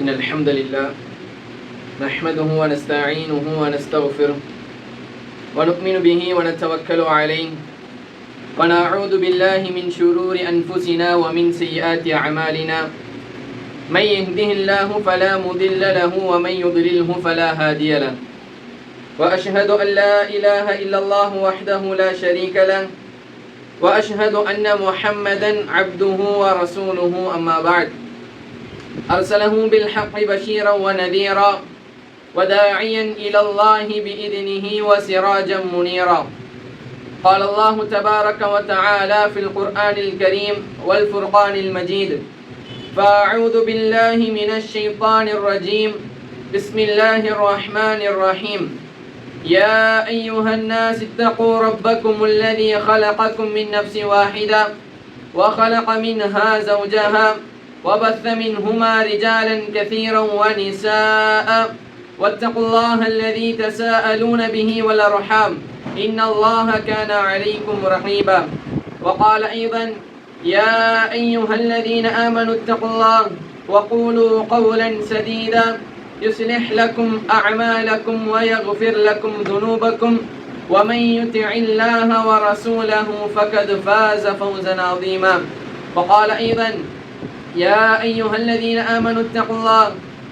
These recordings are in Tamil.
إن الحمد لله نحمده ونستعينه ونستغفره ونؤمن به ونتوكل عليه ونعوذ بالله من شرور أنفسنا ومن سيئات أعمالنا من يهده الله فلا مضل له ومن يضلله فلا هادي له وأشهد أن لا إله إلا الله وحده لا شريك له وأشهد أن محمدا عبده ورسوله أما بعد أرسله بالحق بشيرا ونذيرا وداعيا إلى الله بإذنه وسراجا منيرا قال الله تبارك وتعالى في القرآن الكريم والفرقان المجيد فأعوذ بالله من الشيطان الرجيم بسم الله الرحمن الرحيم يا أيها الناس اتقوا ربكم الذي خلقكم من نفس واحدة وخلق منها زوجها وبث منهما رجالا كثيرا ونساء واتقوا الله الذي تساءلون به والأرحام إن الله كان عليكم رقيبا وقال أيضا يا أيها الذين آمنوا اتقوا الله وقولوا قولا سديدا يصلح لكم أعمالكم ويغفر لكم ذنوبكم ومن يطع الله ورسوله فقد فاز فوزا عظيما وقال أيضا يا أيها الذين آمنوا اتقوا الله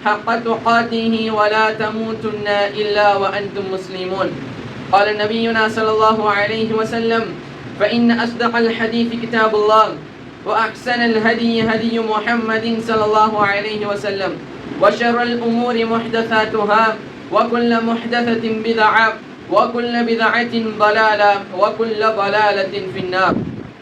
حق تقاته ولا تموتن إلا وأنتم مسلمون قال نبينا صلى الله عليه وسلم فإن أصدق الحديث كتاب الله وأحسن الهدي هدي محمد صلى الله عليه وسلم وشر الأمور محدثاتها وكل محدثة بدعة وكل بدعة ضلالة وكل ضلالة في النار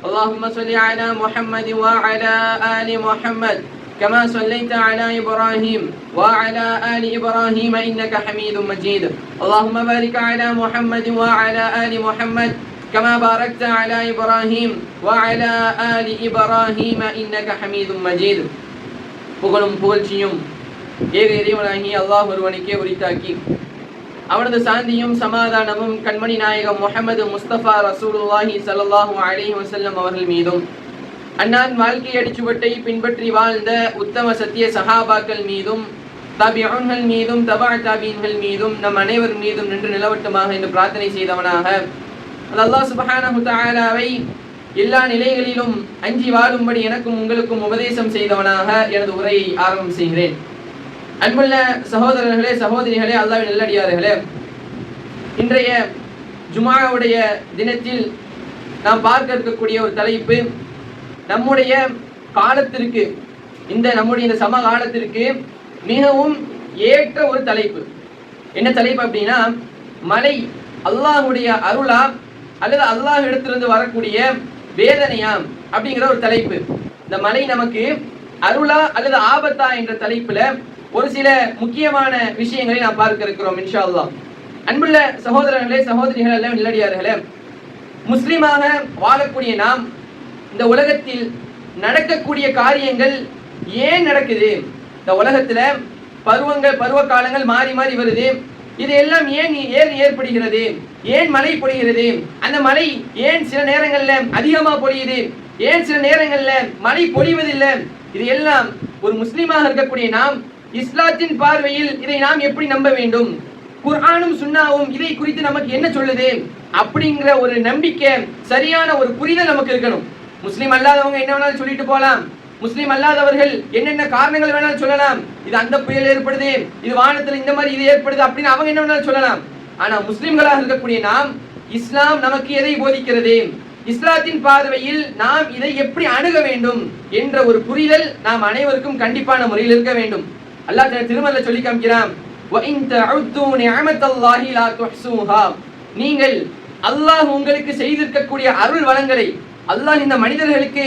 اللهم صل على محمد وعلى آل محمد كما صليت على إبراهيم وعلى آل إبراهيم إنك حميد مجيد اللهم بارك على محمد وعلى آل محمد كما باركت على إبراهيم وعلى آل إبراهيم إنك حميد مجيد புகழும் புகழ்ச்சியும் ஏக இறைவனாகிய அல்லாஹ் ஒருவனுக்கே உரித்தாக்கி அவனது சாந்தியும் சமாதானமும் கண்மணி நாயகம் முஹம்மது முஸ்தபா ரசூலுல்லாஹி ஸல்லல்லாஹு அலைஹி வஸல்லம் அவர்கள் மீதும் அன்னான் வாழ்க்கை அடிச்சுவட்டை பின்பற்றி வாழ்ந்த உத்தம சத்திய சஹாபாக்கள் மீதும் தாபிஊன்கள் மீதும் தபா தாபீன்கள் மீதும் நம் அனைவர் மீதும் நின்று நிலவட்டுமாக என்று பிரார்த்தனை செய்தவனாக அல்லாஹ் சுப்ஹானஹு தஆலாவை எல்லா நிலைகளிலும் அஞ்சி வாழும்படி எனக்கும் உங்களுக்கும் உபதேசம் செய்தவனாக எனது உரையை ஆரம்பம் செய்கிறேன். அன்புள்ள சகோதரர்களே சகோதரிகளே அல்லாஹ்வின் நல்லடியார்களே, இன்றைய ஜுமாவுடைய தினத்தில் நாம் பார்க்க இருக்கக்கூடிய ஒரு தலைப்பு நம்முடைய காலத்திற்கு நம்முடைய இந்த சமகாலத்திற்கு மிகவும் ஏற்ற ஒரு தலைப்பு. என்ன தலைப்பு அப்படின்னா, மலை அல்லாஹ்வுடைய அருளா அல்லது அல்லாஹ் இடத்திலிருந்து வரக்கூடிய வேதனையாம் அப்படிங்கிற ஒரு தலைப்பு. இந்த மலை நமக்கு அருளா அல்லது ஆபத்தா என்ற தலைப்புல ஒரு சில முக்கியமான விஷயங்களை நாம் பார்க்க இருக்கிறோம் இன்ஷா அல்லாஹ். அன்புள்ள சகோதரர்களே சகோதரிகள் எல்லாம் நல்லடியார்களே, முஸ்லிமாக வாழக்கூடிய நாம் இந்த உலகத்தில் நடக்கக்கூடிய காரியங்கள் ஏன் நடக்குது, இந்த உலகத்துல பருவ காலங்கள் மாறி மாறி வருது, இது எல்லாம் ஏன் ஏற்படுகிறது, ஏன் மழை பொழிகிறது, அந்த மழை ஏன் சில நேரங்கள்ல அதிகமா பொழியுது, ஏன் சில நேரங்கள்ல மழை பொழிவதில்லை, இது எல்லாம் ஒரு முஸ்லிமாக இருக்கக்கூடிய நாம் இஸ்லாத்தின் பார்வையில் இதை நாம் எப்படி நம்ப வேண்டும், குர்ஆனும் சுன்னாவும் இதை குறித்து நமக்கு என்ன சொல்லுது அப்படிங்கிற ஒரு நம்பிக்கை, சரியான ஒரு புரிதல் நமக்கு இருக்கணும். முஸ்லிம் அல்லாதவங்க என்ன வேணாலும் சொல்லிட்டு போகலாம், முஸ்லிம் அல்லாதவர்கள் என்னென்ன காரணங்கள் வேணாலும் சொல்லலாம், இது அந்த புயல் ஏற்படுது, இது வானத்துல இந்த மாதிரி இது ஏற்படுது அப்படின்னு அவங்க என்ன வேணாலும் சொல்லலாம். ஆனா முஸ்லிம்களாக இருக்கக்கூடிய நாம் இஸ்லாம் நமக்கு எதை போதிக்கிறது, இஸ்லாத்தின் பார்வையில் நாம் இதை எப்படி அணுக வேண்டும் என்ற ஒரு புரிதல் நாம் அனைவருக்கும் கண்டிப்பான முறையில் இருக்க வேண்டும். அல்லாஹ் திருமறையில சொல்லி காமிக்கிறான், நீங்கள் அல்லாஹ் உங்களுக்கு செய்திருக்கக்கூடிய அருள் வளங்களை, அல்லாஹ் இந்த மனிதர்களுக்கு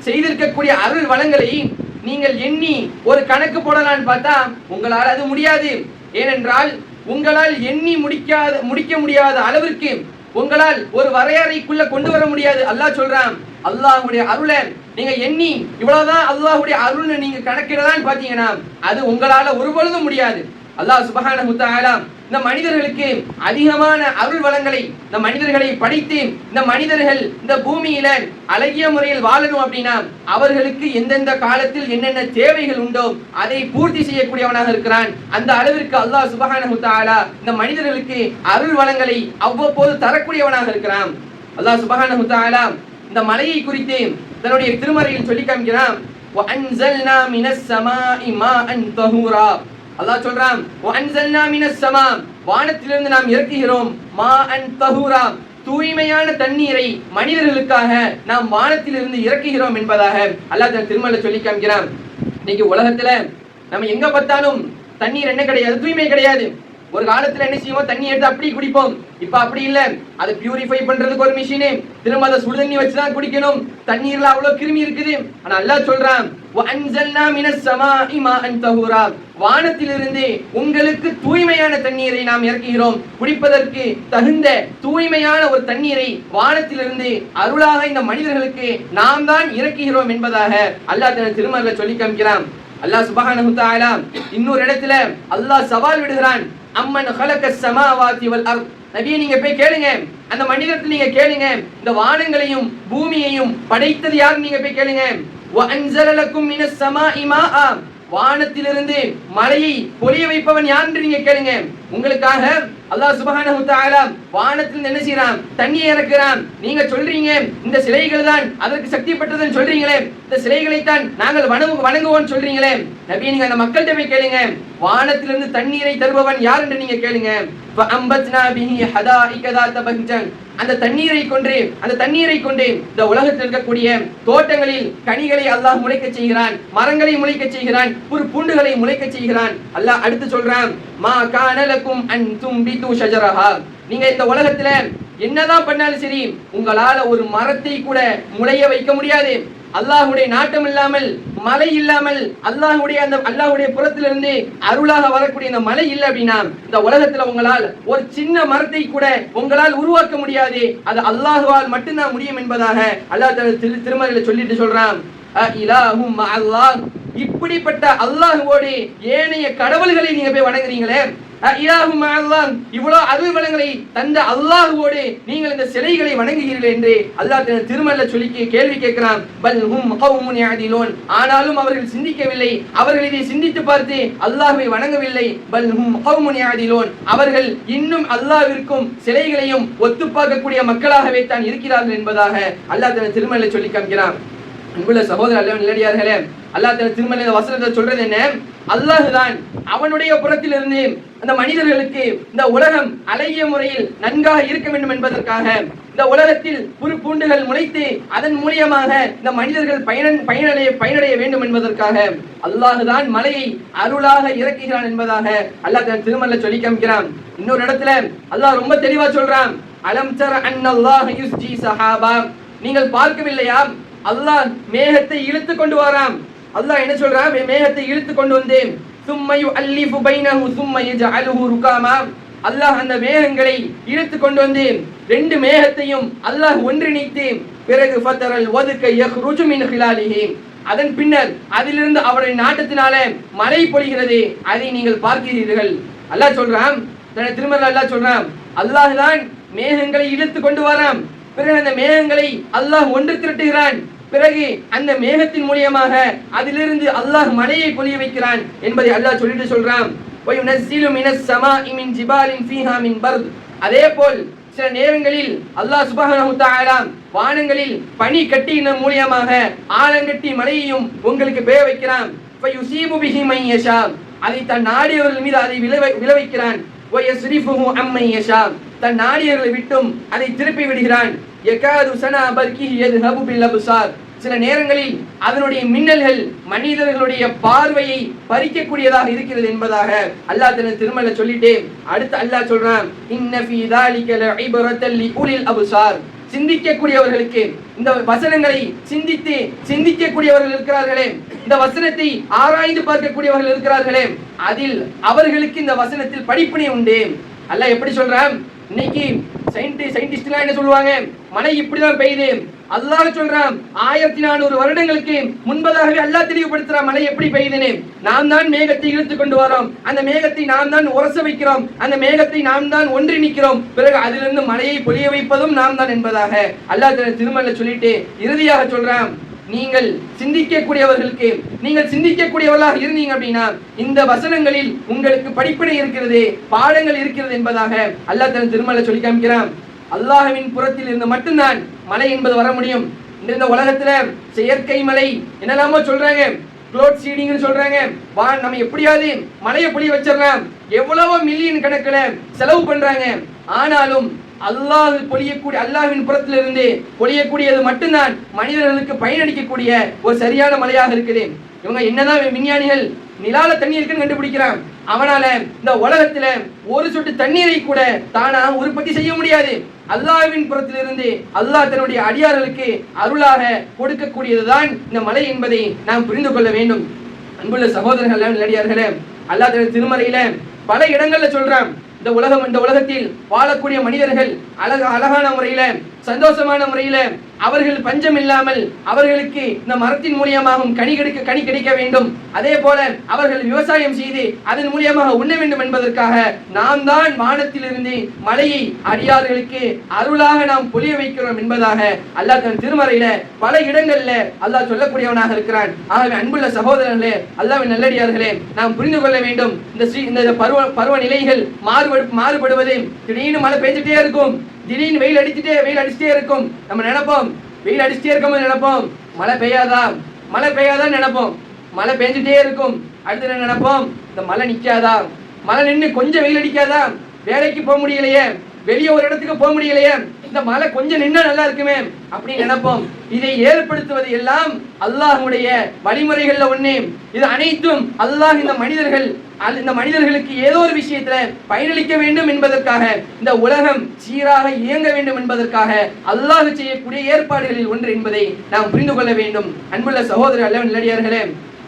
செய்திருக்கக்கூடிய அருள் வளங்களை நீங்கள் எண்ணி ஒரு கணக்கு போடலான்னு பார்த்தா உங்களால் அது முடியாது. ஏனென்றால் உங்களால் எண்ணி முடிக்க முடியாத அளவிற்கு உங்களால் ஒரு வரையறைக்குள்ள கொண்டு வர முடியாது. அல்லாஹ் சொல்றான், அல்லாஹ்வுடைய அருளை நீங்க எண்ணி இவ்வளவுதான் அல்லாஹ்வுடைய அருள்னு நீங்க கணக்கிடலான்னு பாத்தீங்கன்னா அது உங்களால ஒரு பொழுதும் முடியாது. அல்லாஹ் சுப்ஹானஹு தஆலா இந்த மனிதர்களுக்கு அதிகமான அருள் வளங்களை இந்த மனிதர்களை படைத்து இந்த மனிதர்கள் இந்த பூமியில அழகிய முறையில் வாழணும் அப்படின்னா அவர்களுக்கு எந்தெந்த காலத்தில் என்னென்ன தேவைகள் உண்டோ அதை பூர்த்தி செய்யக்கூடியவனாக இருக்கிறான். அந்த அளவிற்கு அல்லாஹ் சுப்ஹானஹு வ தஆலா இந்த மனிதர்களுக்கு அருள் வளங்களை அவ்வப்போது தரக்கூடியவனாக இருக்கிறான். அல்லாஹ் சுப்ஹானஹு வ தஆலா இந்த மலையை குறித்து தன்னுடைய திருமறையில் சொல்லி காமிக்கிறான். وَأَنزَلْنَا مِنَ السَّمَاءِ مَاءً طَهُورًا. அல்லாஹ் சொல்றான் وَأَنزَلْنَا مِنَ السَّمَاءِ வானத்திலிருந்து நாம் இறக்குகிறோம் مَاءً طَهُورًا தூய்மையான தண்ணீரை மனிதர்களுக்காக நாம் வானத்திலிருந்து இறக்குகிறோம் என்பதாக அல்லாஹ் தன் திருமறையில் சொல்லி காமிக்கிறான். இன்னைக்கு உலகத்துல நம்ம எங்க பார்த்தாலும் தண்ணீர் என்ன கிடையாது, தூய்மை கிடையாது. ஒரு காலத்துல என்ன செய்வோம், தண்ணி எடுத்து அப்படி குடிப்போம். இப்ப அப்படி இல்ல, அதை பியூரிஃபை பண்றதுக்கு ஒரு மிஷினு, திரும்ப அதை சுடு தண்ணி வச்சுதான் குடிக்கணும். தண்ணீர்ல அவ்வளவு கிருமி இருக்குது. ஆனா அல்லாஹ் சொல்றான் وَأَنزَلْنَا مِنَ السَّمَاءِ مَاءً طَهُورًا வானத்திலிருந்து உங்களுக்கு தூய்மையான தண்ணீரை நாம் இறக்குகிறோம். குடிப்பதற்கு தகுந்த தூய்மையான ஒரு தண்ணீரை வானத்திலிருந்து அருளாக இந்த மனிதர்களுக்கு நாம் தான் இறக்குகிறோம் என்பதாக அல்லாஹ் தன் திருமறையில சொல்லி காமிக்கிறான். அல்லாஹ் சுப்ஹானஹு வ தஆலா இன்னொரு இடத்துல அல்லாஹ் சவால் விடுகிறான். அம்மன் ஹலகஸ் ஸமாவாதி வல் அர்த். நபியே நீங்க போய் கேளுங்க, அந்த மனிதர்கிட்ட நீங்க கேளுங்க, இந்த வானங்களையும் பூமியையும் படைத்தது யார் நீங்க போய் கேளுங்க. வ அன்ஸல லக்கும் மினஸ் ஸமாஇ மாஆ வானத்திலிருந்து மழையை பொழிய வைப்பவன் யார் என்று நீங்க கேளுங்க. உங்களுக்காக அல்லாஹ் சுப்ஹானஹு வ தஆலா வானத்திலிருந்து என்ன செய்றான், தண்ணீரை இறக்குறான். நீங்க சொல்றீங்க இந்த சிலைகள் தான் அதற்கு சக்தி பெற்றதுன்னு சொல்றீங்களே, இந்த சிலைகளை தான் நாங்கள் வணங்குவோம் சொல்றீங்களே. நபி நீங்க அந்த மக்கள்கிட்ட போய் கேளுங்க, வானத்திலிருந்து தண்ணீரை தருபவன் யார் என்று நீங்க கேளுங்க. ஃபஅம்பத்னா பிஹி ஹதாயிக ذات பஹ்ஜன் அந்த தண்ணீரை கொண்டு இந்த உலகத்தில் இருக்கக்கூடிய தோட்டங்களில் கனிகளை அல்லாஹ் முளைக்க செய்கிறான், மரங்களை முளைக்க செய்கிறான், பூண்டுகளை முளைக்க செய்கிறான். அல்லாஹ் அடுத்து சொல்றான் மா கான லக்கும் அன் தும்பிது ஷஜரஹா நீங்க இந்த உலகத்துல என்னதான் பண்ணாலும் சரி உங்களால ஒரு மரத்தை கூட முளைய வைக்க முடியாது. அல்லாஹ்வுடைய நாட்டம் இல்லாமல், மழை இல்லாமல், அல்லாஹ்வுடைய புறத்திலிருந்து அருளாக வரக்கூடிய இந்த மழை இல்லை அப்படின்னா இந்த உலகத்துல உங்களால் ஒரு சின்ன மரத்தை கூட உங்களால் உருவாக்க முடியாது. அது அல்லாஹ்வால் மட்டும்தான் முடியும் என்பதாக அல்லாஹ் திருமறையில சொல்லிட்டு சொல்றான். இலாஹும் அல்லாஹ் இப்படிப்பட்ட அல்லாஹ்வோடு ஏனைய கடவுள்களை நீங்க போய் வணங்குறீங்களே, இலாஹும் அல்லாஹ் இவ்வளவு அருள் வளங்களை தந்த அல்லாஹ்வோடு நீங்கள் இந்த சிலைகளை வணங்குகிறீர்கள் என்று அல்லாஹ் திருமறையில சொல்லி கேள்வி கேட்கிறான். பல் ஹும் கௌமுன் யஅதிலூன் ஆனாலும் அவர்கள் சிந்திக்கவில்லை, அவர்கள் இதை சிந்தித்து பார்த்து அல்லாஹ்வை வணங்கவில்லை. பல் ஹும் கௌமுன் யஅதிலூன் அவர்கள் இன்னும் அல்லாஹ்விற்கும் சிலைகளையும் ஒத்து பார்க்கக்கூடிய மக்களாகவே தான் இருக்கிறார்கள் என்பதாக அல்லாஹ் திருமறையில சொல்லி காமிக்கிறான். அன்புள்ள சகோதர நல்லடியார்களே, அல்லாஹ் திருமறையில வசனத்தை சொல்றது என்ன, அல்லாஹ் தான் அவனுடைய புறத்திலிருந்து அந்த மனிதர்களுக்கு இந்த உலகம் அழகிய முறையில் நன்காக இருக்க வேண்டும் என்பதற்காக இந்த உலகத்தில் பூண்டுகள் முளைத்து அதன் மூலியமாக இந்த மனிதர்கள் பயனடைய வேண்டும் என்பதற்காக அல்லாஹ் தான் மலையை அருளாக இறக்குகிறான் என்பதாக அல்லாஹ் தன் திருமறையில சொல்லி காமிக்கிறான். இன்னொரு இடத்துல அல்லாஹ் ரொம்ப தெளிவா சொல்றான். அலம் தர அன்னல்லாஹ் யுஸ்ஜி ஸஹாபா நீங்கள் பார்க்கவில்லையா, அல்லாஹ் மேகத்தை இழுத்து கொண்டு வரான். அல்லாஹ் என்ன சொல்றான், மேகத்தை இழுத்து கொண்டு வந்து சும்ம யுஅல்லிஃபு பைனஹு சும்ம யஜஅலுஹு ருகாமா அல்லாஹ் அந்த மேகங்களை இழுத்து கொண்டு வந்து ரெண்டு மேகத்தையும் அல்லாஹ் ஒன்றிணைத்து பிறகு ஃபதரல் வதுக யக்ருஜு மின் ஹிலாலிஹி அதன் பின்னர் அதிலிருந்து அவருடைய நாட்டத்தினால மழை பொழிகிறது, அதை நீங்கள் பார்க்கிறீர்கள். அல்லாஹ் சொல்றான் திருமறையில அல்லாஹ் சொல்றான் அல்லாஹ் தான் மேகங்களை இழுத்து கொண்டு வரான். பிறகு அந்த மேகங்களை அல்லாஹ் ஒன்று திரட்டுகிறான். பிறகு அந்த மேகத்தின் மூலியமாக அதிலிருந்து அல்லாஹ் மழையை பொழிய வைக்கிறான் என்பதை அல்லாஹ் சொல்லிட்டு சொல்றான். அதே போல் சில நேரங்களில் அல்லாஹ் சுப்ஹானஹு வ தஆலா வானங்களில் பனி கட்டியின் மூலியமாக ஆலங்கட்டி மழையையும் உங்களுக்கு பெய்ய வைக்கிறான். ஃபயுஸீபு பிஹி மன் யஷா அதை தன் நாடியவர்கள் மீது அதை விளைவிக்கிறான். வயஸ்ரிஃபுஹு அம்மன் யஷா தன் நாடியவர்களை விட்டும் அதை திருப்பி விடுகிறான். யகாது சனா பர்கிஹி யذهபு பில் அப்சார் சில நேரங்களில் அதனுடைய மின்னல்கள் மனிதர்களுடைய பார்வையை பறிக்கக்கூடியதாக இருக்கிறது என்பதாக அல்லாஹ் தன் திருமறையில சொல்லிட்டு அடுத்து அல்லாஹ் சொல்றான் இன்ன ஃபீ ذلك லஇப்ரத்தல் லிஉலில் அப்சார் சிந்திக்கக்கூடியவர்களுக்கு இந்த வசனங்களை சிந்திக்கக்கூடியவர்கள் இருக்கிறார்களே, இந்த வசனத்தை ஆராய்ந்து பார்க்கக்கூடியவர்கள் இருக்கிறார்களே, அதில் அவர்களுக்கு இந்த வசனத்தில் படிப்பினை உண்டு. அல்லாஹ் எப்படி சொல்றான், இன்னைக்கு சயின்டிஸ்ட்லாம் என்ன சொல்லுவாங்க, மழை இப்படிதான் பெய்யுது, அல்லாஹ் சொல்றான் 1400 வருடங்களுக்கு முன்பதாகவே அல்லாஹ் தெளிவுபடுத்துறான் மழை எப்படி பெய்யுதுன்னு. நாம் தான் மேகத்தை இழுத்து கொண்டு வரோம், அந்த மேகத்தை நாம் தான் உரச வைக்கிறோம், அந்த மேகத்தை நாம் தான் ஒன்றிணைக்கிறோம், பிறகு அதிலிருந்து மழையை பொழிய வைப்பதும் நாம் தான் என்பதாக அல்லாஹ் திருமறையில சொல்லிட்டு இறுதியாக சொல்றான், நீங்கள் சிந்திக்கக்கூடியவர்களுக்கு நீங்கள் சிந்திக்கக்கூடியவர்களாக இருந்தீங்க அப்படின்னா இந்த வசனங்களில் உங்களுக்கு படிப்பினை இருக்கிறது, பாடங்கள் இருக்கிறது என்பதாக அல்லாஹ் தன் திருமறையில சொல்லி காமிக்கிறான். அல்லாஹ்வின் புறத்தில் இருந்து மட்டும்தான் மழை என்பது வர முடியும். இந்த உலகத்துல செயற்கை மழை என்னெல்லாமோ சொல்றாங்க, க்ளவுட் சீடிங்னு சொல்றாங்க, நம்ம எப்படியாவது மழையை பொழிய வச்சிடலாம், எவ்வளவோ மில்லியன் கணக்குல செலவு பண்றாங்க. ஆனாலும் அல்லாஹ் பொழியக்கூடிய அல்லாஹ்வின் புறத்திலிருந்து பொழியக்கூடியது மட்டும்தான் மனிதர்களுக்கு பயனளிக்கக்கூடிய ஒரு சரியான மழையாக இருக்குது. இவங்க என்னதான் விஞ்ஞானிகள் நிலால தண்ணி இருக்குன்னு கண்டுபிடிக்கிறான், அவனால இந்த உலகத்துல ஒரு சொட்டு தண்ணீரை கூட தானா உற்பத்தி செய்ய முடியாது. அல்லாஹ்வின் புறத்திலிருந்து அல்லாஹ் தன்னுடைய அடியார்களுக்கு அருளாக கொடுக்கக்கூடியதுதான் இந்த மழை என்பதை நாம் புரிந்து கொள்ள வேண்டும். அன்புள்ள சகோதரர்கள் அடியார்களே, அல்லாஹ் தன் திருமறையில பல இடங்கள்ல சொல்றான், இந்த உலகத்தில் வாழக்கூடிய மனிதர்கள் அழகான முறையில சந்தோஷமான முறையில அவர்கள் பஞ்சம் இல்லாமல் அவர்களுக்கு இந்த மரத்தின் மூலியமாகவும் கனி கிடைக்க வேண்டும், அதே போல அவர்கள் விவசாயம் செய்து அதன் மூலியமாக உண்ண வேண்டும் என்பதற்காக நாம் தான் வானத்திலிருந்து மழையை அடியார்களுக்கு அருளாக நாம் பொழிய வைக்கிறோம் என்பதாக அல்லாஹ் தன் திருமறையில பல இடங்கள்ல அல்லாஹ் சொல்லக்கூடியவனாக இருக்கிறான். ஆகவே அன்புள்ள சகோதரர்களே, அல்லாஹ்வின் நல்லடியார்களே, நாம் புரிந்து கொள்ள வேண்டும், இந்த பருவ நிலைகள் மாறுபடுவது. திடீர்னு மழை பெஞ்சிட்டே இருக்கும், திடீர்னு வெயில் அடிச்சுட்டே இருக்கும். நம்ம நினைப்போம் வெயில் அடிச்சுட்டே இருக்கும்போது நினைப்போம் மழை பெய்யாதான் நினைப்போம். மழை பெஞ்சிட்டே இருக்கும், அடுத்து நினைப்போம் இந்த மழை நிக்காதா, மழை நின்று கொஞ்சம் வெயில் அடிக்காதா, வேலைக்கு போக முடியலையே, வெளியே ஒரு இடத்துக்கு போக முடியலையே, இந்த மழை கொஞ்சம் நின்னா நல்லா இருக்குமே அப்படின்னு நினைப்போம். இதை ஏற்படுத்துவது எல்லாம் அல்லாஹ்வுடைய வழிமுறைகள்ல ஒண்ணு. இது அனைத்தும் அல்லாஹ் இந்த மனிதர்களுக்கு ஏதோ ஒரு விஷயத்துல பயனளிக்க வேண்டும் என்பதற்காக, இந்த உலகம் சீராக இயங்க வேண்டும் என்பதற்காக அல்லாஹ் செய்யக்கூடிய ஏற்பாடுகளில் ஒன்று என்பதை நாம் புரிந்து கொள்ள வேண்டும். அன்புள்ள சகோதரர் அல்லாஹ்வின் நல்லடியார்களே,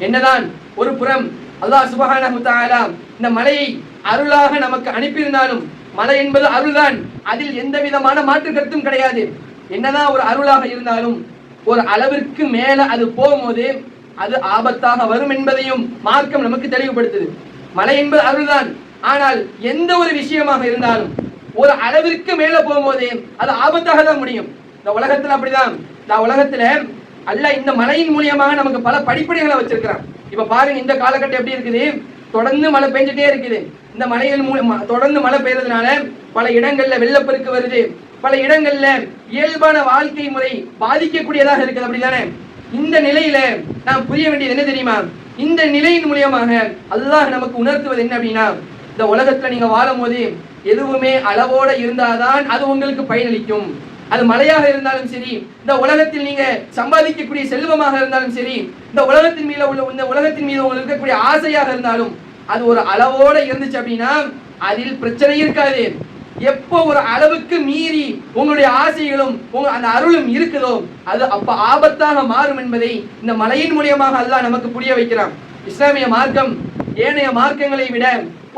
என்னதான் ஒரு புறம் அல்லாஹ் சுப்ஹானஹு வ தஆலா இந்த மலையை அருளாக நமக்கு அனுப்பியிருந்தாலும், மழை என்பது அருள்தான், அதில் எந்த விதமான மாற்று கருத்தும் கிடையாது. என்னதான் ஒரு அருளாக இருந்தாலும் ஒரு அளவிற்கு மேல அது போகும்போது அது ஆபத்தாக வரும் என்பதையும் மார்க்கம் நமக்கு தெளிவுபடுத்துது. மழை என்பது அருள்தான், ஆனால் எந்த ஒரு விஷயமாக இருந்தாலும் ஒரு அளவிற்கு மேல போகும்போது அது ஆபத்தாக தான் முடியும். இந்த உலகத்துல அப்படிதான். இந்த உலகத்துல அல்லாஹ் இந்த மழையின் மூலியமாக நமக்கு பல படிப்படிகளை வச்சிருக்கிறான். இப்ப பாருங்க, இந்த காலகட்டம் எப்படி இருக்குது, தொடர்ந்து மழை பெஞ்சிட்டே இருக்குது. இந்த மழைகள் தொடர்ந்து மழை பெய்யறதுனால பல இடங்கள்ல வெள்ளப்பெருக்கு வருது, பல இடங்கள்ல இயல்பான வாழ்க்கை முறை பாதிக்கக்கூடியதாக இருக்குது, அப்படிதானே? இந்த நிலையில நாம் புரிய வேண்டியது என்ன தெரியுமா? இந்த நிலையின் மூலியமாக அல்லாஹ் நமக்கு உணர்த்துவது என்ன அப்படின்னா, இந்த உலகத்துல நீங்க வாழும் போது எதுவுமே அளவோட இருந்தாதான் அது உங்களுக்கு பயனளிக்கும். அது மழையாக இருந்தாலும் சரி, இந்த உலகத்தில் நீங்க சம்பாதிக்கக்கூடிய செல்வமாக இருந்தாலும் சரி, இந்த உலகத்தின் மீது உங்களுக்கு இருக்கக்கூடிய ஆசையாக இருந்தாலும் அது ஒரு அளவோட இருந்துச்சு அப்படின்னா அதில் பிரச்சனை இருக்காது. எப்போ ஒரு அளவுக்கு மீறி உங்களுடைய ஆசைகளும் அந்த அருளும் இருக்குதோ அது அப்ப ஆபத்தாக மாறும் என்பதை இந்த மழையின் மூலியமாக அல்லாஹ் நமக்கு புரிய வைக்கிறான். இஸ்லாமிய மார்க்கம் ஏனைய மார்க்கங்களை விட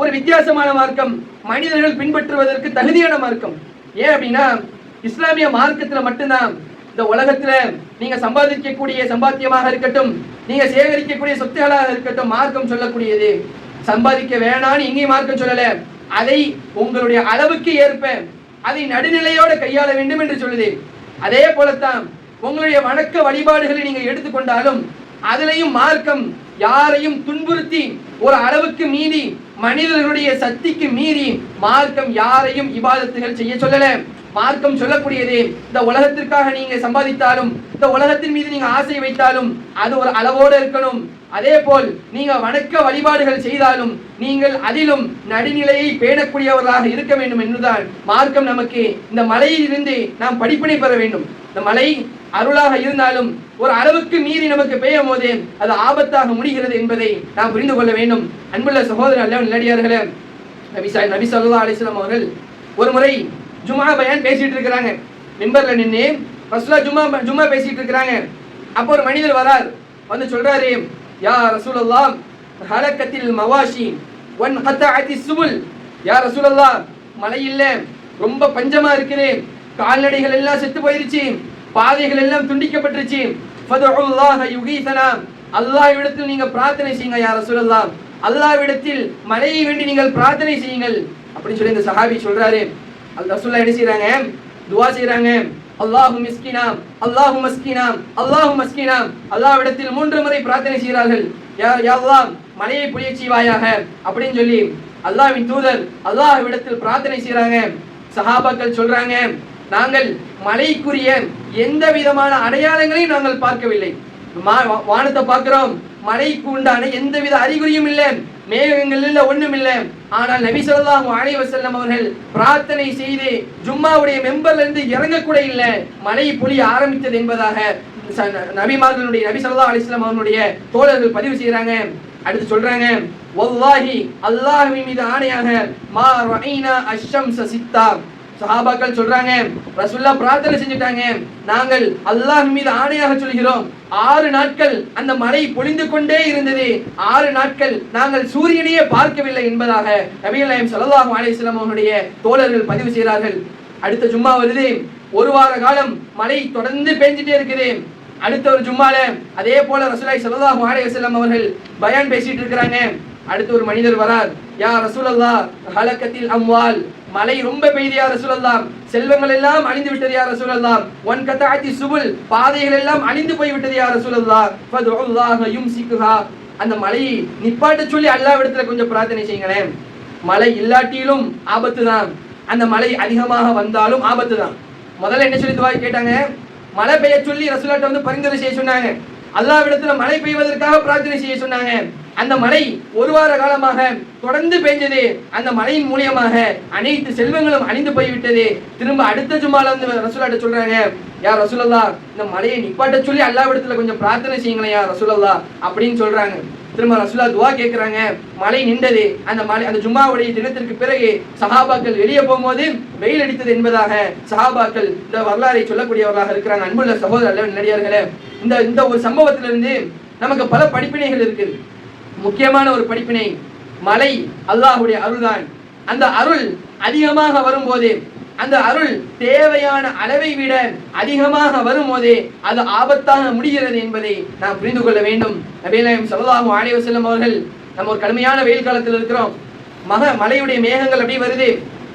ஒரு வித்தியாசமான மார்க்கம், மனிதர்கள் பின்பற்றுவதற்கு தகுதியான மார்க்கம். ஏன் அப்படின்னா, இஸ்லாமிய மார்க்கத்துல மட்டும்தான் இந்த உலகத்துல நீங்க சம்பாதிக்கக்கூடிய சம்பாத்தியமாக இருக்கட்டும், நீங்க சேகரிக்கக்கூடிய சொத்துகளாக இருக்கட்டும், மார்க்கம் சொல்லக்கூடியது சம்பாதிக்க வேணான்னு இங்கேயும் மார்க்கம் சொல்லல, அதை உங்களுடைய அளவுக்கு ஏற்ப அதை நடுநிலையோட கையாள வேண்டும் என்று சொல்லுது. அதே போலத்தான் உங்களுடைய வணக்க வழிபாடுகளை நீங்க எடுத்துக்கொண்டாலும் அதிலையும் மார்க்கம் யாரையும் துன்புறுத்தி ஒரு அளவுக்கு மீறி மனிதர்களுடைய சக்திக்கு மீறி மார்க்கம் யாரையும் இபாதத்துகள் செய்ய சொல்லல. மார்க்கம் சொல்லக்கூடியது, இந்த உலகத்திற்காக நீங்க சம்பாதித்தாலும், இந்த உலகத்தின் மீது நீங்க ஆசை வைத்தாலும் அது ஒரு அளவோடு இருக்கணும். அதே போல் நீங்க வணக்க வழிபாடுகள் செய்தாலும் நீங்கள் அதிலும் நடுநிலையை பேணக்கூடியவர்களாக இருக்க வேண்டும் என்றுதான் மார்க்கம் நமக்கு இந்த மலையிலிருந்து நாம் படிப்பினை பெற வேண்டும். இந்த மலை அருளாக இருந்தாலும் ஒரு அளவுக்கு மீறி நமக்கு பெய்யும் போது அது ஆபத்தாக முடிகிறது என்பதை நாம் புரிந்து கொள்ள வேண்டும். அன்புள்ள சகோதரர் அல்லாஹ்வின் நல்லடியார்களே, நபி ஸல்லல்லாஹு அலைஹி வஸல்லம் அவர்கள் ஒரு முறை ஜும்ஆ பயான் பேசிட்டு இருக்காங்க. மிம்பர்ல நின்னு ரசூலுல்லாஹ் ஜும்ஆ பேசிட்டு இருக்காங்க. அப்போ ஒரு மனிதர் வரார், வந்து சொல்றாரு, யா ரசூலுல்லாஹ் ஹலக்கத்தில் மவாஷி வன் கதஅத்திஸ் சுபுல். யா ரசூலுல்லாஹ், மழை இல்ல, ரொம்ப பஞ்சமா இருக்குது, கால்நடைகள் எல்லாம் செத்து போயிருச்சு, பாதைகள் எல்லாம் துண்டிக்கப்பட்டுருச்சு. ஃபதுல்லாஹ யுகீஸனா, அல்லாஹ்விடத்தில் நீங்க பிரார்த்தனை செய்யுங்க யா ரசூலல்லாஹ், அல்லாஹ்விடத்தில் மழையை வேண்டி நீங்கள் பிரார்த்தனை செய்யுங்கள் அப்படின்னு சொல்லி இந்த சஹாபி சொல்றாரு. ரசூலுல்லாஹ் என்ன செய்றாங்க? துஆ செய்றாங்க. அல்லாஹு மிஸ்கினா, அல்லாஹு மஸ்கினா, அல்லாஹு மஸ்கினா. அல்லாஹ்விடத்தில் 3 முறை பிரார்த்தனை செய்கிறார்கள். யா அல்லாஹ் மழையை பொழிய செய்வாயாக அப்படின்னு சொல்லி அல்லாஹ்வின் தூதர் அல்லாஹ்விடத்தில் பிரார்த்தனை செய்றாங்க. சஹாபாக்கள் சொல்றாங்க, நாங்கள் மழைக்குரிய எந்த விதமான அடையாளங்களையும் நாங்கள் பார்க்கவில்லை. வானத்தை பார்க்கிறோம், மழைக்கு உண்டான எந்தவித அறிகுறியும் இல்லை, மேகங்கள் இல்ல, ஒண்ணும் இல்லை. ஆனால் நபி ஸல்லல்லாஹு அலைஹி வஸல்லம் அவர்கள் பிரார்த்தனை செய்து ஜும்மாவுடைய மெம்பர்ல இருந்து இறங்க கூட இல்லை, மழை பொழிய ஆரம்பித்தது என்பதாக நபிமார்களுடைய நபி ஸல்லல்லாஹு அலைஹி வஸல்லம் அவர்களுடைய தோழர்கள் பதிவு செய்யறாங்க. அடுத்து சொல்றாங்க, வல்லாஹி அல்லாஹ்வின் மீது ஆணையாக, மா ரஐனா அஷம்ஸ சித்தா. சஹாபாக்கள் சொல்றாங்க, ரசூலுல்லாஹ் பிரார்த்தனை செஞ்சிட்டாங்க, நாங்கள் அல்லாஹ் மீது ஆணையாக சொல்கிறோம், 6 நாட்கள் அந்த மழை பொழிந்து கொண்டே இருந்தது, 6 நாட்கள் நாங்கள் சூரியனையே பார்க்கவில்லை என்பதாக நபிகள் நாயகம் ஸல்லல்லாஹு அலைஹி வஸல்லம் அவர்களுடைய தோழர்கள் பதிவு செய்கிறார்கள். அடுத்த ஜும்மா வருது, 1 வார காலம் மழை தொடர்ந்து பெஞ்சிட்டே இருக்குது. அடுத்த ஒரு ஜும்மால அதே போல ரசூலுல்லாஹி ஸல்லல்லாஹு அலைஹி வஸல்லம் அவர்கள் பயான் பேசிட்டு இருக்காங்க. அடுத்து ஒரு மனிதர் வரார், யா ரசூலல்லாஹ் ஹலகத்தில் அம்வால், மழை ரொம்ப பெய்து யா ரசூலல்லாஹ், செல்வங்கள் எல்லாம் அழிந்து விட்டது யா ரசூலல்லாஹ், வன் கதஅத்தி சுபுல், பாதைகள் எல்லாம் அழிந்து போய் விட்டது யா ரசூலல்லாஹ், ஃபதுல்லாஹ யும்சிக்குஹா, அந்த மழையை நிப்பாட்ட சொல்லி அல்லாஹ்விடத்துல கொஞ்சம் பிரார்த்தனை செய்யுங்களேன். மழை இல்லாட்டிலும் ஆபத்து தான், அந்த மழை அதிகமாக வந்தாலும் ஆபத்து தான். முதல்ல என்ன சொல்லி துஆ கேட்டாங்க? மழை பெய்ய சொல்லி ரசூலுல்லாஹ் வந்து பரிந்துரை செய்ய சொன்னாங்க. அல்லாஹ்விடத்துல மழை பெய்வதற்காக பிரார்த்தனை செய்ய சொன்னாங்க. அந்த மழை 1 வார காலமாக தொடர்ந்து பெய்ஞ்சது. அந்த மழையின் மூலமாக அனைத்து செல்வங்களும் அழிந்து போய்விட்டது. திரும்ப அடுத்த ஜும்மால வந்து ரசூலுல்லாஹ் சொல்றாங்க, யா ரசூலுல்லாஹ் இந்த மழையை நிப்பாட்ட சொல்லி அல்லாஹ்விடத்துல கொஞ்சம் பிரார்த்தனை செய்யுங்களேன் யா ரசூலுல்லாஹ் அப்படின்னு சொல்றாங்க. திரும்ப ரசூலுல்லாஹ் துஆ கேட்கறாங்க. மழை நின்றது. அந்த மழை அந்த ஜும்மாவுடைய தினத்திற்கு பிறகு சஹாபாக்கள் வெளியே போகும்போது வெயில் அடித்தது என்பதாக சஹாபாக்கள் இந்த வரலாறை சொல்லக்கூடியவர்களாக இருக்கிறாங்க. அன்புள்ள சகோதரர்களே, நல்லடியார்களே, இந்த ஒரு சம்பவத்திலிருந்து நமக்கு பல படிப்பினைகள் இருக்குது. முக்கியமான ஒரு படிப்பினை, மழை அல்லாஹ்வுடைய அருள்தான். அந்த அருள் அதிகமாக வரும்போது, அந்த அருள் தேவையான அளவை விட அதிகமாக வரும்போது அது ஆபத்தாக முடிகிறது என்பதை நாம் புரிந்து கொள்ள வேண்டும். நபிகள் நாயகம் ஸல்லல்லாஹு அலைஹி வஸல்லம் அவர்கள், நம்ம ஒரு கடுமையான வெயில் காலத்தில் இருக்கிறோம், மழையுடைய மேகங்கள் அப்படியே வருது,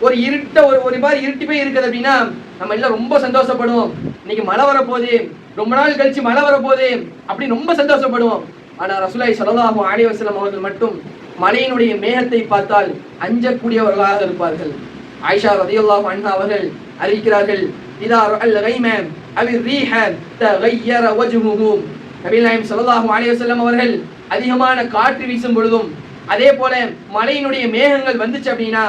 ஒரு இருட்ட ஒரு மாதிரி இருட்டி போய் இருக்குது அப்படின்னா நம்ம எல்லாம் ரொம்ப சந்தோஷப்படுவோம். இன்னைக்கு மழை வரப்போகுது, ரொம்ப நாள் கழிச்சு மழை வரப்போகுது அப்படின்னு ரொம்ப சந்தோஷப்படுவோம். ஆனால் ரசூலுல்லாஹி ஸல்லல்லாஹு அலைஹி வஸல்லம் அவர்கள் மட்டும் மழையினுடைய மேகத்தை பார்த்தால் அஞ்சக்கூடியவர்களாக இருப்பார்கள். ஆயிஷா ரலியல்லாஹு அன்ஹா அவர்கள் அறிவிக்கிறார்கள், இதா ரஅல் கைம அவிர் ரீஹ தகய்யர வஜ்ஹுஹு. நபிகள் நாயகம் ஸல்லல்லாஹு அலைஹி வஸல்லம் அவர்கள் அதிகமான காற்று வீசும் பொழுதும் அதே போல மழையினுடைய மேகங்கள் வந்துச்சு அப்படின்னா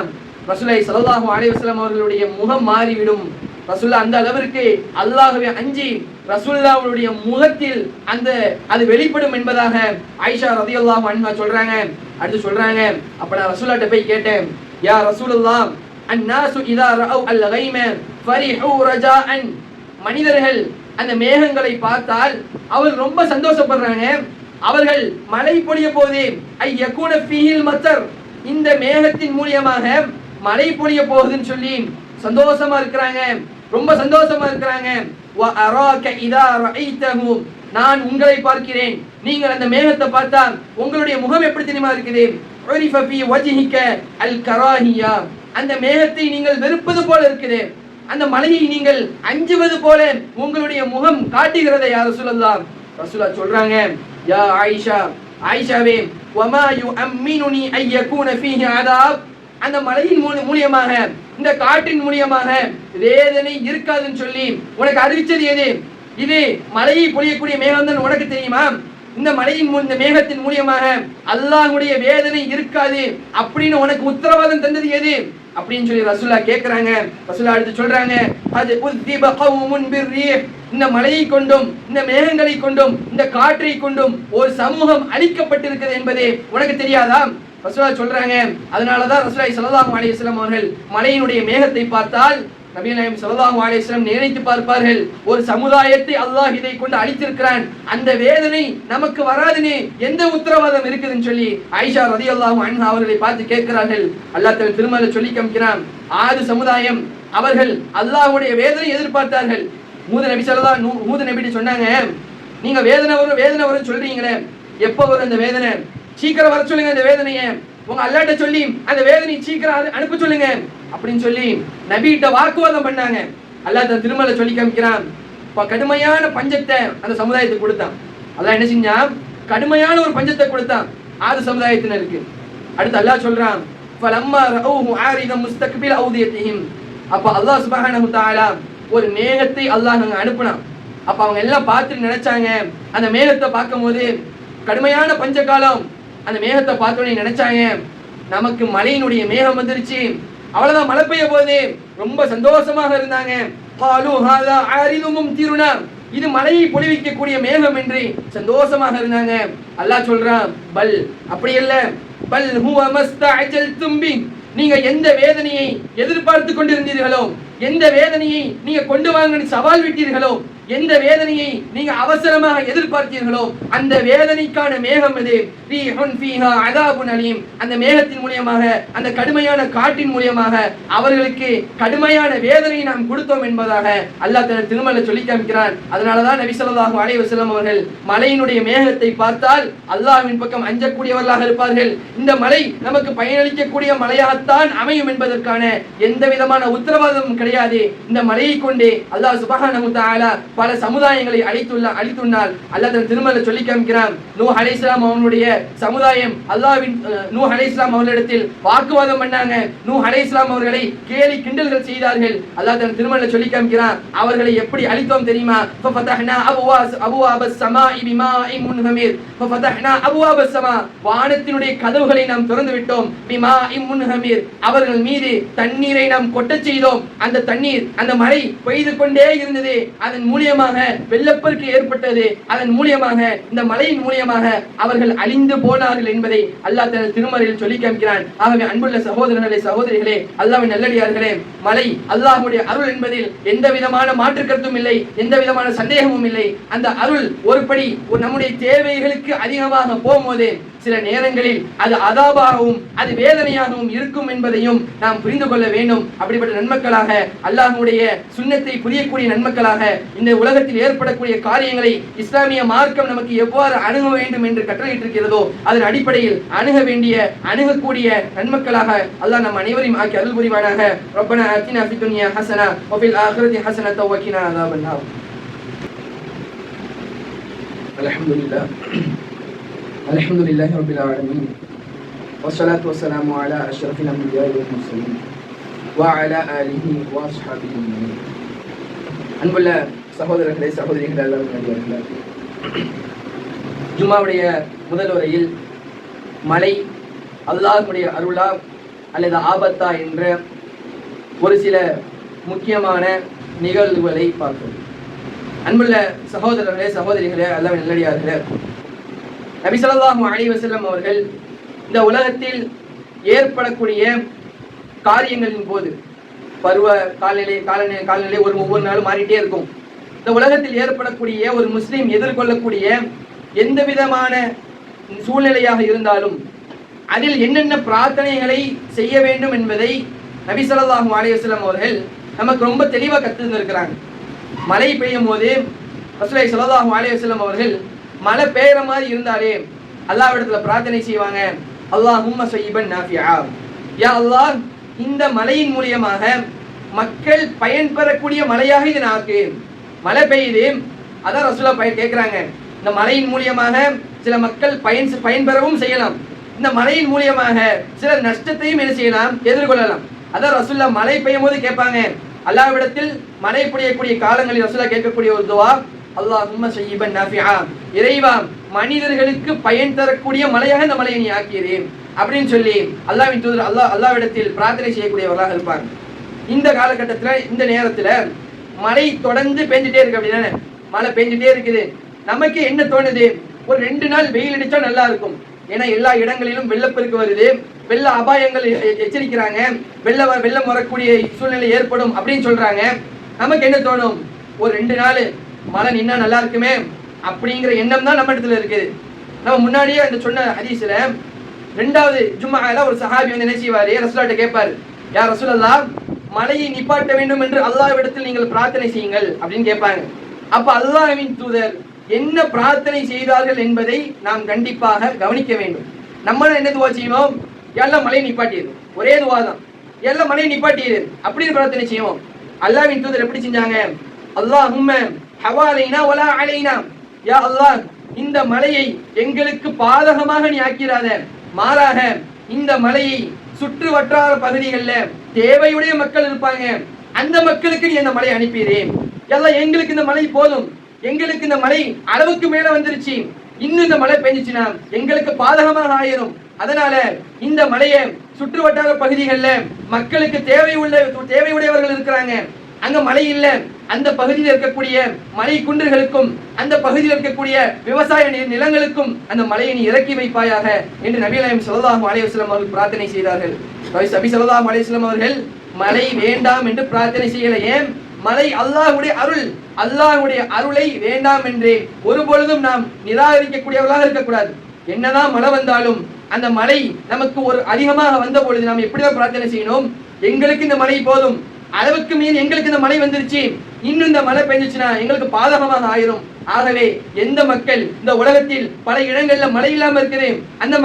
ரசூலுல்லாஹி ஸல்லல்லாஹு அலைஹி வஸல்லம் அவர்களுடைய முகம் மாறிவிடும். ரசூலுல்லாஹ் அந்த அளவிற்கு அல்லாஹ்வை அஞ்சி ரசூலுல்லாஹ்வுடைய முகத்தில் அது வெளிப்படும் என்பதாக ஆயிஷா ரலியல்லாஹு அன்ஹா சொல்றாங்க. அடுத்து சொல்றாங்க, அப்ப நான் ரசூலுல்லாஹ்ட்ட போய் கேட்டேன், யா ரசூலுல்லாஹ் அன்னாசு இதா ரஅவ் அல் கைம ஃபரிஹு ரஜாஅன், மனிதர்கள் அந்த மேகங்களை பார்த்தால் அவர்கள் ரொம்ப சந்தோஷப்படுறாங்க, அவர்கள் மழை பொழிய போதே ஐ யகுன ஃபீஹில் மத்தர், இந்த மேகத்தின் மூலமாக மழை பொழிய போகுதுன்னு சொல்லி சந்தோஷமா இருக்கிறாங்க, ரொம்ப சந்தோஷமா இருக்கிறாங்க. வ அராக இதா ரஐதஹு, நான் உங்களை பார்க்கிறேன், நீங்கள் அந்த மேகத்தை பார்த்தா உங்களுடைய முகம் எப்படி தெரியுமா இருக்குது? உரிஃப ஃபீ வஜ்ஹிக அல் கராஹியா, அந்த மேகத்தை நீங்கள் வெறுப்பது போல இருக்குது, அந்த மலையை நீங்கள் அஞ்சுவது போல உங்களுடைய முகம் காட்டுகிறதை யா ரசூலுல்லாஹ். ரசூலுல்லாஹ் சொல்றாங்க, யா ஆயிஷா, ஆயிஷாவே, வமா யுஅம்மினுனி ஐ யகூன ஃபீஹி அதாப், அந்த மலையின் மூலமாக இந்த காற்றின் மூலமாக வேதனை இருக்காதுன்னு சொல்லி உனக்கு அறிவிச்சது எது? இது மலையை பொழியக்கூடிய மேகம் தான் உனக்கு தெரியுமா? இந்த மலையின் இந்த மேகத்தின் மூலமாக அல்லாஹ்வுடைய வேதனை இருக்காது அப்படின்னு உனக்கு உத்தரவாதம் தந்தது எது அப்படின்னு சொல்லி ரசூலுல்லாஹ் கேக்குறாங்க. ரசூலுல்லாஹ் அடுத்து சொல்றாங்க, அது உஸ்திப கௌமுன் பிர்ரீஹ், இந்த மலையை கொண்டும் இந்த மேகங்களை கொண்டும் இந்த காற்றை கொண்டும் ஒரு சமூகம் அழிக்கப்பட்டிருக்கிறது என்பது உனக்கு தெரியாதா? ரசூலுல்லாஹ் சொல்றாங்க. அதனாலதான் ரசூலுல்லாஹி ஸல்லல்லாஹு அலைஹி வஸல்லம் அவர்கள் மலையினுடைய மேகத்தை பார்த்தால் நபிகள் நாயகம் ஸல்லல்லாஹு அலைஹி வஸல்லம் நினைத்து பார்ப்பார்கள், ஒரு சமுதாயத்தை அல்லாஹ் இதை கொண்டு அழித்திருக்கிறான், அந்த வேதனை நமக்கு வராதுன்னு எந்த உத்தரவாதம் இருக்குதுன்னு சொல்லி ஆயிஷா ரலியல்லாஹு அன்ஹா அவர்களை பார்த்து கேட்கிறார்கள். அல்லாஹ் தஆலா திருமறையில சொல்லி காமிக்கிறான், ஆது சமுதாயம் அவர்கள் அல்லாஹ்வுடைய வேதனை எதிர்பார்த்தார்கள், ஹூத் நபிட்டு சொன்னாங்க, நீங்க வேதனை வரும் சொல்றீங்களே, எப்போ வரும் அந்த வேதனை? சீக்கிரம் வர சொல்லுங்க அந்த வேதனையை, உங்க அல்லாட்ட சொல்லி அந்த வேதனை சீக்கிரம் அனுப்ப சொல்லுங்க அப்படின்னு சொல்லி நபிகிட்ட வாக்குவாதம் பண்ணாங்க. அல்லாஹ் தன் திருமலை சொல்லி காமிக்கிறான், கடுமையான பஞ்சத்தை அந்த சமுதாயத்துக்கு கொடுத்தான். அல்லாஹ் என்ன செஞ்சான்? கடுமையான ஒரு பஞ்சத்தை கொடுத்தான் ஆது சமுதாயத்தினருக்கு. அடுத்து அல்லாஹ் சொல்றான், ஃபலம்மா ரஅூஹு ஆரிதம் முஸ்தக்பில அவ்தியத்திஹிம். அப்ப அல்லாஹ் சுப்ஹானஹு வ தஆலா ஒரு மேகத்தை அல்லாஹ் அனுப்புனான். அப்ப அவங்க எல்லாம் பார்த்துட்டு நினைச்சாங்க, அந்த மேகத்தை பார்க்கும்போது கடுமையான பஞ்ச காலம், அந்த மேகத்தை பார்த்தோன்னே நினைச்சாங்க, நமக்கு மழையினுடைய மேகம் வந்துருச்சு, அவ்வளவுதான் மழை பெய்ய போகுது. ரொம்ப சந்தோஷமாக இருந்தாங்க. இது மழையை பொழிவிக்கக்கூடிய மேகம் என்று சந்தோஷமாக இருந்தாங்க. அல்லாஹ் சொல்றான், பல் அப்படி இல்ல, பல் ஹுவ மஸ்தஅஜல்தும் பி. நீங்க எந்த வேதனையை எதிர்பார்த்து கொண்டிருந்தீர்களோ, எந்த வேதனையை நீங்க கொண்டு வாங்கன்னு சவால் விட்டீர்களோ, எந்த வேதனையை நீங்க அவசரமாக எதிர்பார்த்தீர்களோ அந்த வேதனைக்கான மேகம் இது. ரீஹுன் ஃபீஹா அஸாபுன் அலீம். அந்த மேகத்தின் மூலமாக, அந்த கடுமையான காற்றின் மூலமாக அவர்களுக்கு கடுமையான வேதனையை நாம் கொடுத்தோம் என்பதாக அல்லாஹ் தன் திருமறையில் சொல்லி காமிக்கிறான். அதனாலதான் நபி ஸல்லல்லாஹு அலைஹி வஸல்லம் அவர்கள் மலையினுடைய மேகத்தை பார்த்தால் அல்லாஹ்வின் பக்கம் அஞ்சக்கூடியவர்களாக இருப்பார்கள். இந்த மலை நமக்கு பயனளிக்கக்கூடிய மலையாகத்தான் அமையும் என்பதற்கான எந்த விதமான உத்தரவாதமும் கிடையாது. இந்த மலையை கொண்டு அல்லாஹ் சுப்ஹானஹு வ தஆலா பல சமுதாயங்களை அழித்துள்ளால் அல்லாஹ் தன் திருமறையில் சொல்லி காமிக்கிறான். நூஹ் அலைஹிஸ்ஸலாம் அவனுடைய சமுதாயம் அல்லாஹ்வின் நூஹ் அலைஹிஸ்ஸலாம் அவர்களிடத்தில் வாக்குவாதம் பண்ணாங்க. நூஹ் அலைஹிஸ்ஸலாம் அவர்களை கேலி கிண்டல்கள் செய்தார்கள். அல்லாஹ் தன் திருமறையில் சொல்லி காமிக்கிறான், அவர்களை எப்படி அழித்தோம் தெரியுமா? ஃபஃபதஹ்னா அபுவாபஸ் ஸமாஇ பிமாஇன் முன்ஹமிர். ஃபஃபதஹ்னா அபுவாபஸ் ஸமா, வானத்தினுடைய கதவுகளை நாம் திறந்து விட்டோம். பிமாஇன் முன்ஹமிர், அவர்கள் மீது தண்ணீரை நாம் கொட்டச் செய்தோம். அந்த தண்ணீர், அந்த மழை பெய்து கொண்டே இருந்தது. அதன் மூலியமாக வெள்ளப்பெருக்கு ஏற்பட்டது. அதன் மூலியமாக, இந்த மலையின் மூலியமாக அவர்கள் அழிந்து போனார்கள் என்பதை அல்லாஹ் தன் திருமறையில் சொல்லி காமிக்கிறான். ஆகவே அன்புள்ள சகோதரர்களே, சகோதரிகளே, அல்லாஹ்வின் நல்லடியார்களே, மலை அல்லாஹ்வுடைய அருள் என்பதில் எந்த விதமான மாற்று கருத்தும் இல்லை, எந்த விதமான சந்தேகமும் இல்லை. அந்த அருள் ஒருபடி நம்முடைய தேவைகளுக்கு அதிகமாக போகும்போது சில நேரங்களில் அது அதாபாகவும் அது வேதனையாகவும் இருக்கும் என்பதையும் நாம் புரிந்து கொள்ள வேண்டும். அப்படிப்பட்ட நன்மக்களாக, அல்லாஹ்வுடைய சுன்னத்தை புரியக்கூடிய நன்மக்களாக, இந்த உலகத்தில் ஏற்படக்கூடிய காரியங்களை இஸ்லாமிய மார்க்கம் நமக்கு எவ்வாறு அணுக வேண்டும் என்று கட்டளையிட்டிருக்கிறதோ அதன் அடிப்படையில் அணுகக்கூடிய நன்மக்களாக அல்லாஹ் நம் அனைவரையும் ஆக்கி அருள் புரிவானாக. ரப்பனா ஆத்தினா ஃபித் துன்யா ஹஸனா வ ஃபில் ஆখিরাতি ஹஸனத வ கினா அஸாபன் நார். அல்ஹம்துலில்லாஹ் அல்ஹம்துலில்லாஹி ரப்பில் ஆலமீன் வஸ்ஸலாத்து வஸ்ஸலாமு அலா அஷ்ரஃபில் அன்பியா வல் முர்சலீன் வ அலா ஆலிஹி வ அஸ்ஹாபிஹி அஜ்மஈன். அன்புள்ள சகோதரர்களே, சகோதரிகளே, அல்லாஹ்வுடைய ஜும்மாவுடைய முதல் உரையில் மலை அல்லாஹ்வுடைய அருளா அல்லது ஆபத்தா என்ற ஒரு சில முக்கியமான நிகழ்வுகளை பார்க்கிறோம். அன்புள்ள சகோதரர்களே, சகோதரிகளே, அல்லாஹ்வின் நல்லடியார்களே, நபி ஸல்லல்லாஹு அலைஹி வஸல்லம் அவர்கள் இந்த உலகத்தில் ஏற்படக்கூடிய காரியங்களின் போது, பருவ காலநிலை ஒவ்வொரு நாளும் மாறிட்டே இருக்கும். இந்த உலகத்தில் ஏற்படக்கூடிய ஒரு முஸ்லீம் எதிர்கொள்ளக்கூடிய எந்த விதமான சூழ்நிலையாக இருந்தாலும் அதில் என்னென்ன பிரார்த்தனைகளை செய்ய வேண்டும் என்பதை நபி ஸல்லல்லாஹு அலைஹி வஸல்லம் அவர்கள் நமக்கு ரொம்ப தெளிவாக கற்றுந்திருக்கிறாங்க. மழை பெய்யும் போது ரசூலுல்லாஹி ஸல்லல்லாஹு அலைஹி வஸல்லம் அவர்கள் மழை பெய்யற மாதிரி இருந்தாலே அல்லாஹ்விடத்துல பிரார்த்தனை செய்வாங்க, அல்லாஹும்ம ஸய்யிபன் நாஃபிஆ. யா அல்லாஹ், இந்த மழையின் மூலமாக மக்கள் பயன்பெறக்கூடிய மழையாக இது நாக்கு. மழை பெய்யுது, அதான் ரசூலுல்லாஹ் கேட்கிறாங்க, இந்த மழையின் மூலமாக சில மக்கள் பயன்பெறவும் செய்யலாம், இந்த மழையின் மூலமாக சில நஷ்டத்தையும் என்ன செய்யலாம், எதிர்கொள்ளலாம். அதான் ரசூலுல்லாஹ் மழை பெய்யும் போது கேட்பாங்க. அல்லாஹ்விடத்தில் மழை பொழியக்கூடிய காலங்களில் ரசூலுல்லாஹ் கேட்கக்கூடிய ஒரு துஆ, அல்லாஹும்ம ஸய்யிபன் நாஃபிஆ. இறைவா, மனிதர்களுக்கு பயன் தரக்கூடிய மழையாக இந்த மலையை நீ ஆக்கியது அப்படின்னு சொல்லி அல்லாஹ்வின் தூதர் அல்லாஹ்விடத்தில் பிரார்த்தனை செய்யக்கூடியவர்களாக இருப்பாங்க. இந்த காலகட்டத்தில், இந்த நேரத்தில் மழை தொடர்ந்து பெஞ்சிட்டே இருக்கு. அப்படின்னா மழை பெஞ்சிட்டே இருக்குது. நமக்கு என்ன தோணுது, ஒரு 2 நாள் வெயில் அடிச்சா நல்லா இருக்கும். ஏன்னா எல்லா இடங்களிலும் வெள்ளப்பெருக்கு வருது, வெள்ள அபாயங்கள் எச்சரிக்கிறாங்க, வெள்ளம் வரக்கூடிய சூழ்நிலை ஏற்படும் அப்படின்னு சொல்றாங்க. நமக்கு என்ன தோணும், ஒரு 2 நாள் மழை நின்னா நல்லா இருக்குமே அப்படிங்கிற எண்ணம் தான் நம்ம இடத்துல இருக்குது. நம்ம முன்னாடியே அந்த சொன்ன ஹதீஸ்ல 2வது ஜும்ஆல ஒரு சஹாபி வந்து என்ன செய்வாரு, ரசூலுல்லாஹ்ட்ட கேட்பாரு, யா ரசூலல்லாஹ், மழையை நிப்பாட்ட வேண்டும் என்று அல்லாஹ்விடத்தில் நீங்கள் பிரார்த்தனை செய்யுங்கள் அப்படின்னு கேட்பாங்க. அப்ப அல்லாஹ்வின் தூதர் என்ன பிரார்த்தனை செய்தார்கள் என்பதை நாம் கண்டிப்பாக கவனிக்க வேண்டும். நம்ம என்ன துவா செய்வோம்? எல்லாம் மழையை நிப்பாட்டியது, ஒரே துவா தான், எல்லாம் மழையை நிப்பாட்டியது அப்படின்னு பிரார்த்தனை செய்வோம். அல்லாஹ்வின் தூதர் எப்படி செஞ்சாங்க? அல்லாஹும்ம ஹவாலைனா வலா அலைனா, யா அல்லாஹ் இந்த மலையை எங்களுக்கு பாதகமாக நீ ஆக்கிறாத, மாறாக இந்த மலையை சுற்று வட்டார பகுதிகளில் தேவையுடைய மக்கள் இருப்பாங்க, அந்த மக்களுக்கு நீ அந்த மலையை அனுப்பிடுறேன். எல்லாம் எங்களுக்கு இந்த மலை போதும், எங்களுக்கு இந்த மலை அளவுக்கு மேல வந்துருச்சு, இன்னும் இந்த மழை பெஞ்சிச்சுன்னா எங்களுக்கு பாதகமாக ஆயிரும். அதனால இந்த மலையை சுற்று வட்டார பகுதிகளில் மக்களுக்கு தேவையுடையவர்கள் இருக்கிறாங்க, அங்க மழை இல்ல, அந்த பகுதியில் இருக்கக்கூடிய மலை குன்றுகளுக்கும் அந்த பகுதியில் இருக்கக்கூடிய விவசாய நிலங்களுக்கும் அந்த மலையை நீ இறக்கி வைப்பாயாக என்று நபி நாயகம் ஸல்லல்லாஹு அலைஹி வஸல்லம் அவர்கள் பிரார்த்தனை செய்தார்கள். நபி ஸல்லல்லாஹு அலைஹி வஸல்லம் அவர்கள் மழை வேண்டாம் என்று பிரார்த்தனை செய்யல. ஏன்? மழை அல்லாஹ்வுடைய அருள், அல்லாஹ்வுடைய அருளை வேண்டாம் என்று ஒருபொழுதும் நாம் நிராகரிக்கக்கூடியவர்களாக இருக்கக்கூடாது. என்னதான் மழை வந்தாலும் அந்த மழை நமக்கு ஒரு அதிகமாக வந்த பொழுது நாம் எப்படிதான் பிரார்த்தனை செய்யணும்? எங்களுக்கு இந்த மழை போதும், அளவுக்கு மீறி எங்களுக்கு இந்த மழை வந்துருச்சு, இன்னும் இந்த மழை பெஞ்சிச்சுன்னா எங்களுக்கு பாதகமாக ஆயிரும். ஆகவே எந்த மக்கள் இந்த உலகத்தில் பல இடங்கள்ல மழை இல்லாம இருக்குது, அந்த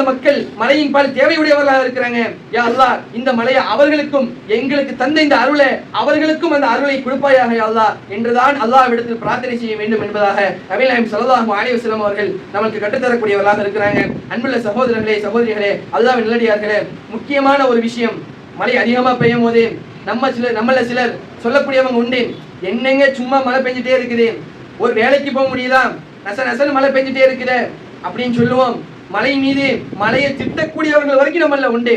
மக்கள் மழையின் பால் தேவையுடையவர்களாக இருக்கிறாங்க, யா அல்லாஹ் இந்த மழையை அவர்களுக்கும் எங்களுக்கு தந்த இந்த அருளை அவர்களுக்கும் அந்த அருளை கொடுப்பாயாக யா அல்லாஹ் என்றுதான் அல்லாஹ்விடத்தில் பிரார்த்தனை செய்ய வேண்டும் என்பதாக நபி நாயகம் ஸல்லல்லாஹு அலைஹி வஸல்லம் அவர்கள் நமக்கு கற்றுத்தரக்கூடியவர்களாக இருக்கிறாங்க. அன்புள்ள சகோதரர்களே சகோதரிகளே, அல்லாஹ்வின் நல்லடியார்களே, முக்கியமான ஒரு விஷயம், மழை அதிகமா பெய்யும் போது நம்மள சிலர் சொல்லக்கூடியவங்க உண்டு, என்னங்க சும்மா மழை பெஞ்சிட்டே இருக்குது, ஒரு வேலைக்கு போக முடியுதா, நசன்னு மழை பெஞ்சிட்டே இருக்குது அப்படின்னு சொல்லுவோம். மழை மீது மழையை திட்டக்கூடியவர்கள் வரைக்கும் நம்மள உண்டு.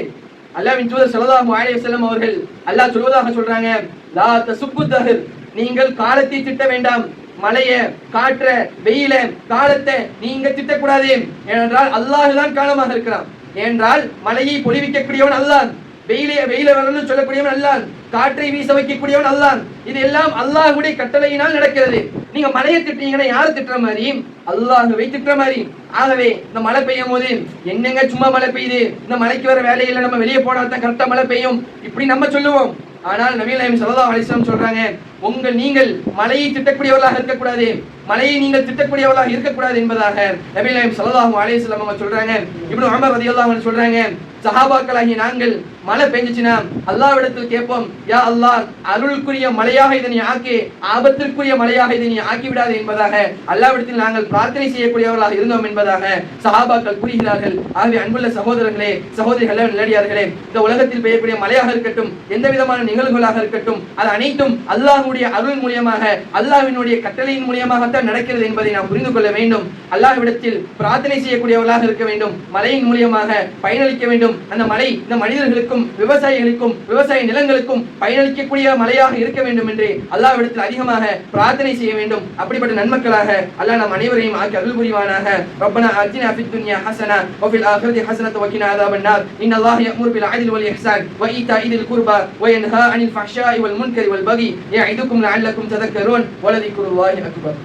அல்லாஹ்வின் தூதர் ஸல்லல்லாஹு அலைஹி வஸல்லம் அவர்கள் அல்லாஹ் சொல்வதாக சொல்றாங்க, லா தசுப்பு தஹர், நீங்கள் காலத்தை திட்ட வேண்டாம், மழைய காற்ற வெயில காலத்தை நீங்க திட்டக்கூடாது. ஏனென்றால் அல்லாஹ் தான் காலமாக இருக்கிறான். ஏனென்றால் மழையை பொழிவிக்கக்கூடியவன் அல்லாஹ், வெயில வரணும்னு சொல்லக்கூடியவன் அல்லாஹ், காற்றை வீச வைக்கக்கூடியவன் அல்லாஹ். இது எல்லாம் அல்லாஹ்வுடைய கட்டளையினால் நடக்கிறது. நீங்க மழையை திட்டீங்கன்னா யாரு திட்டுற மாதிரி? அல்லாஹ்வை திட்டுற மாதிரி. ஆகவே இந்த மழை பெய்யும் போது என்னங்க சும்மா மழை பெய்யுது, இந்த மழைக்கு வர வேலையில நம்ம வெளியே போனா தான் கரெக்டா மழை பெய்யும் இப்படி நம்ம சொல்லுவோம். ஆனால் நபி நாயகம் ஸல்லல்லாஹு அலைஹி வஸல்லம் சொல்றாங்க, நீங்கள் மழையை திட்டக்கூடியவர்களாக இருக்கக்கூடாது, மழையை நீங்கள் திட்டக்கூடியவர்களாக இருக்கக்கூடாது என்பதாக நபி நாயகம் ஸல்லல்லாஹு அலைஹி வஸல்லம் அவங்க சொல்றாங்க. இப்னு உமர் ரலியல்லாஹு அன்ஹு சொல்றாங்க, சஹாபாக்களாகிய நாங்கள் மழை பெஞ்சிச்சுன்னா அல்லாஹ்விடத்தில் கேட்போம், யா அல்லாஹ் அருளுக்குரிய மழையாக இதனை ஆக்கி, ஆபத்திற்குரிய மழையாக இதனை ஆக்கிவிடாது என்பதாக அல்லாஹ்விடத்தில் நாங்கள் பிரார்த்தனை செய்யக்கூடியவர்களாக இருந்தோம் என்பதாக சஹாபாக்கள் கூறுகிறார்கள். ஆகவே அன்புள்ள சகோதரர்களே சகோதரிகளே நல்லடியார்களே, இந்த உலகத்தில் பெய்யக்கூடிய மழையாக இருக்கட்டும், எந்த விதமான நிகழ்வுகளாக இருக்கட்டும், அது அனைத்தும் அல்லாஹ்வுடைய அருள் மூலியமாக அல்லாஹ்வினுடைய கட்டளையின் மூலியமாகத்தான் நடக்கிறது என்பதை நாம் புரிந்து கொள்ள வேண்டும். அல்லாஹ்விடத்தில் பிரார்த்தனை செய்யக்கூடியவர்களாக இருக்க வேண்டும், மழையின் மூலியமாக பயனளிக்க வேண்டும். அந்த மழை இந்த மனிதர்களுக்கும் விவசாயிகளுக்கும் விவசாய நிலங்களுக்கும் பயனளிக்கக்கூடிய மழையாக இருக்க வேண்டும் என்று அல்லாஹ்விடத்தில் அதிகமாக பிரார்த்தனை செய்ய வேண்டும். அப்படிப்பட்ட நன்மக்களாக அல்லாஹ் நம் அனைவரையும் ஆக்கி அருள் புரிவானாக. ரப்பனா ஆத்தினா ஃபித் துன்யா ஹஸனா வ ஃபில் ஆখিরাতি ஹஸனத வ கினா அஸாபன் நார். இன்னல்லாஹ யஅமுரு பில் அத்லி வல் இஹ்சான் வ ஈதாஇ தில் குர்பா வ யன்ஹா அனில் ஃபஹ்ஷாஇ வல் முன்கரி வல் பகி யஇதுக்கும் லஅல்லக்கும் ததக்கரூன் வ லதிக்ருல்லாஹி அக்பர்.